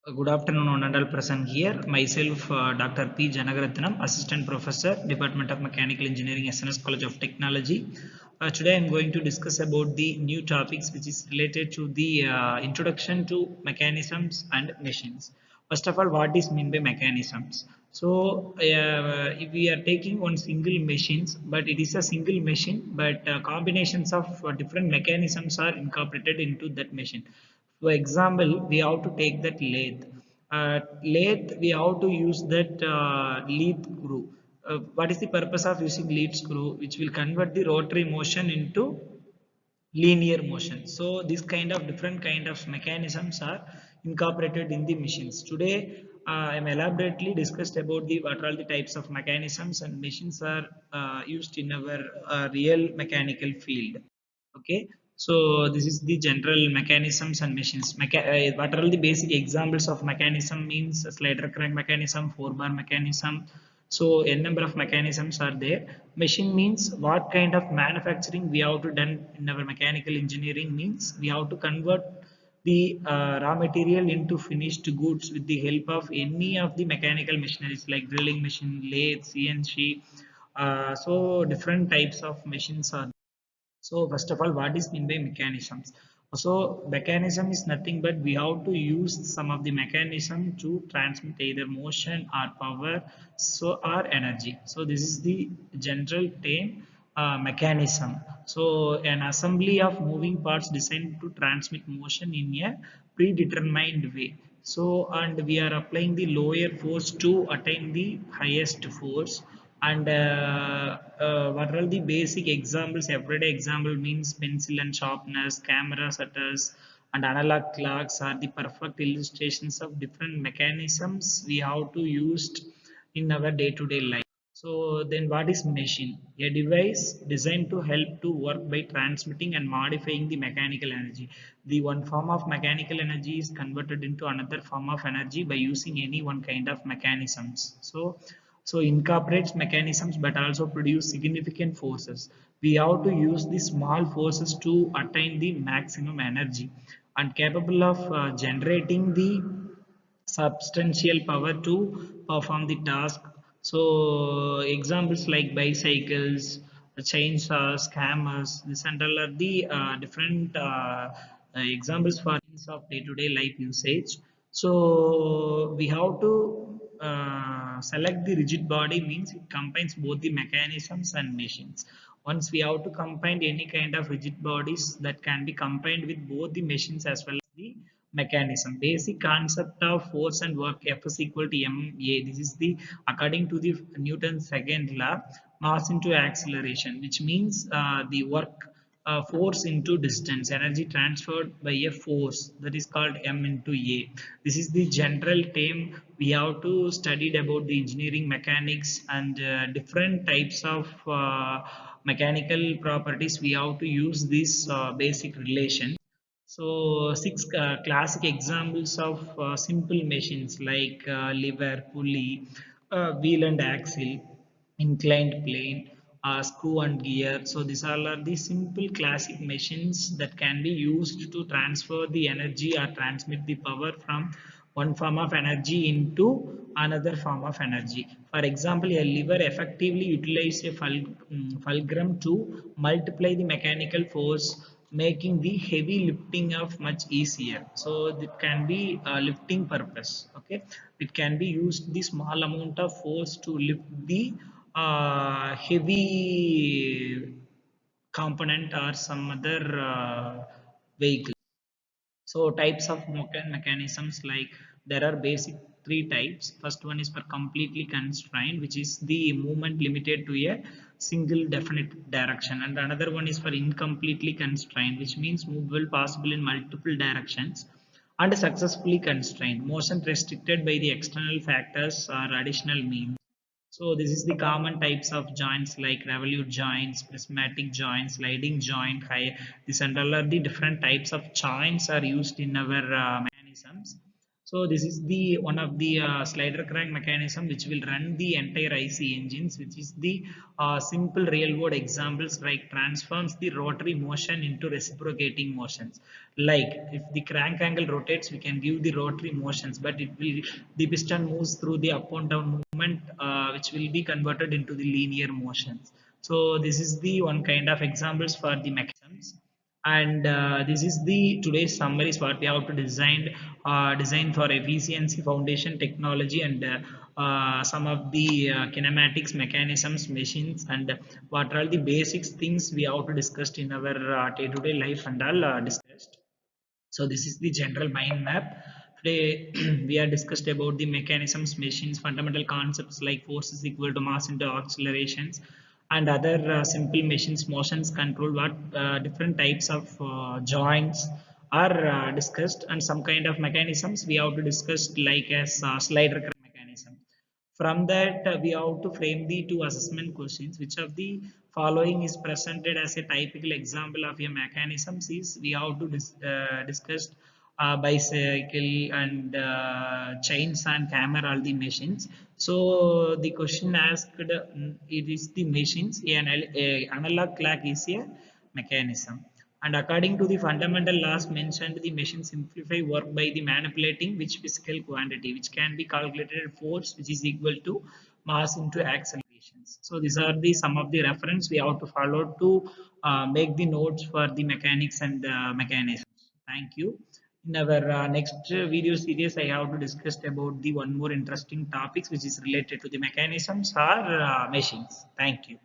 Good afternoon, honorable present here. Myself, Dr. P. Janagaratnam, Assistant Professor, Department of Mechanical Engineering, SNS College of Technology. Today, I am going to discuss about the new topics which is related to the introduction to mechanisms and machines. First of all, what is mean by mechanisms? So, if we are taking one single machines, but it is a single machine, but combinations of different mechanisms are incorporated into that machine. For example, we have to take that lathe. Lathe, we have to use that lead screw. What is the purpose of using lead screw? Which will convert the rotary motion into linear motion. So this kind of different kind of mechanisms are incorporated in the machines. Today, I am elaborately discussed about the what are all the types of mechanisms and machines are used in our real mechanical field. Okay, so this is the general mechanisms and machines. What are all the basic examples of mechanism means slider crank mechanism, four bar mechanism. So n number of mechanisms are there. Machine means what kind of manufacturing we have to done in our mechanical engineering means we have to convert the raw material into finished goods with the help of any of the mechanical machineries like drilling machine, lathe, CNC. So different types of machines are. So first of all, what is mean by mechanisms? So mechanism is nothing but we have to use some of the mechanism to transmit either motion or power, so or energy. So this is the general term mechanism. So an assembly of moving parts designed to transmit motion in a predetermined way. So and we are applying the lower force to attain the highest force. And what are the basic examples? Everyday example means pencil and sharpness, camera shutters, and analog clocks are the perfect illustrations of different mechanisms we have to use in our day-to-day life. So then what is machine? A device designed to help to work by transmitting and modifying the mechanical energy. The one form of mechanical energy is converted into another form of energy by using any one kind of mechanisms. So incorporates mechanisms but also produce significant forces. We have to use the small forces to attain the maximum energy and capable of generating the substantial power to perform the task. So examples like bicycles, chainsaws, hammers, this and all are the different examples for use of day-to-day life usage. So we have to select the rigid body means it combines both the mechanisms and machines. Once we have to combine any kind of rigid bodies that can be combined with both the machines as well as the mechanism. Basic concept of force and work, F is equal to ma. This is the according to the Newton's second law, mass into acceleration, which means the work force into distance, energy transferred by a force, that is called m into a. This is the general term we have to studied about the engineering mechanics and different types of mechanical properties. We have to use this basic relation. So six classic examples of simple machines like lever, pulley, wheel and axle, inclined plane, screw and gear. So these all are the simple classic machines that can be used to transfer the energy or transmit the power from one form of energy into another form of energy. For example, a lever effectively utilizes a fulcrum to multiply the mechanical force, making the heavy lifting of much easier. So it can be lifting purpose. Okay, it can be used the small amount of force to lift the heavy component or some other vehicle. So types of mechanisms, like there are basic three types. First one is for completely constrained, which is the movement limited to a single definite direction, and another one is for incompletely constrained, which means movable possible in multiple directions and successfully constrained, motion restricted by the external factors or additional means. So this is the common types of joints like revolute joints, prismatic joints, sliding joint, high. This and all are the different types of joints are used in our mechanisms. So this is the one of the slider crank mechanism which will run the entire IC engines, which is the simple real world examples like transforms the rotary motion into reciprocating motions. Like if the crank angle rotates, we can give the rotary motions, but it will the piston moves through the up and down movement, which will be converted into the linear motions. So this is the one kind of examples for the mechanisms. And this is the today's summaries what we have to design for efficiency foundation technology, and some of the kinematics mechanisms machines, and what are the basics things we have to discuss in our day-to-day life and all discussed. So this is the general mind map. Today we are discussed about the mechanisms, machines, fundamental concepts like force is equal to mass into accelerations, and other simple machines, motions control. What different types of joints are discussed, and some kind of mechanisms we have to discuss like as slider mechanism. From that, we have to frame the two assessment questions. Which of the following is presented as a typical example of a mechanism? Is we have to discuss bicycle and chains and camera, all the machines. So the question asked, it is the machines. A analog clock is a mechanism. And according to the fundamental laws mentioned, the machine simplify work by the manipulating which physical quantity, which can be calculated force, which is equal to mass into accelerations. So these are the some of the reference we have to follow to make the notes for the mechanics and mechanisms. Thank you. In our next video series, I have to discuss about the one more interesting topics which is related to the mechanisms or machines. Thank you.